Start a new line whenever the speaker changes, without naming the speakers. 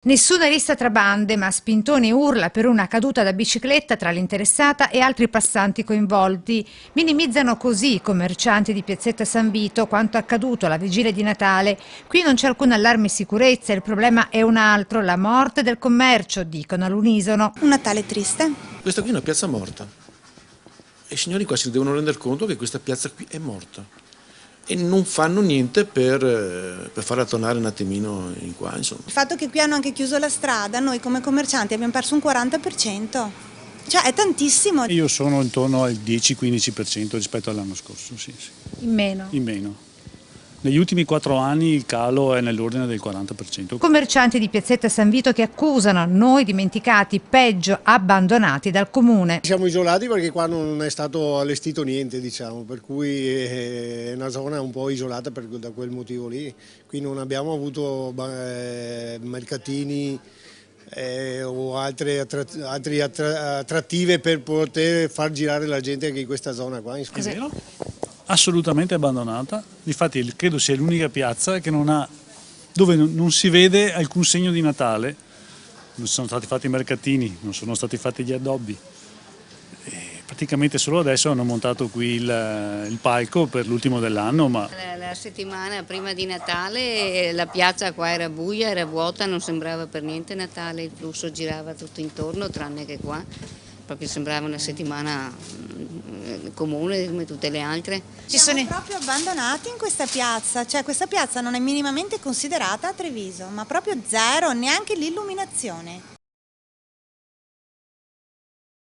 Nessuna rissa tra bande, ma Spintone urla per una caduta da bicicletta tra l'interessata e altri passanti coinvolti. Minimizzano così i commercianti di Piazzetta San Vito quanto accaduto alla vigilia di Natale. Qui non c'è alcun allarme sicurezza, il problema è un altro, la morte del commercio, dicono all'unisono.
Un Natale triste.
Questa qui è una piazza morta e i signori qua si devono rendere conto che questa piazza qui è morta e non fanno niente per farla tornare un attimino in qua, insomma.
Il fatto che qui hanno anche chiuso la strada, noi come commercianti abbiamo perso un 40%, cioè è tantissimo.
Io sono intorno al 10-15% rispetto all'anno scorso, sì.
In meno.
In meno. Negli ultimi 4 anni il calo è nell'ordine del 40%.
Commercianti di Piazzetta San Vito che accusano noi dimenticati, peggio abbandonati dal comune.
Siamo isolati perché qua non è stato allestito niente, diciamo, per cui è una zona un po' isolata da quel motivo lì. Qui non abbiamo avuto mercatini o altre attrattive per poter far girare la gente anche in questa zona qua.
È vero? Assolutamente abbandonata, infatti credo sia l'unica piazza che dove non si vede alcun segno di Natale, non sono stati fatti i mercatini, non sono stati fatti gli addobbi, e praticamente solo adesso hanno montato qui il palco per l'ultimo dell'anno. Ma
la settimana prima di Natale la piazza qua era buia, era vuota, non sembrava per niente Natale, il flusso girava tutto intorno tranne che qua, proprio sembrava una settimana comune come tutte le altre.
Siamo proprio abbandonati in questa piazza, cioè questa piazza non è minimamente considerata a Treviso, ma proprio zero, neanche l'illuminazione.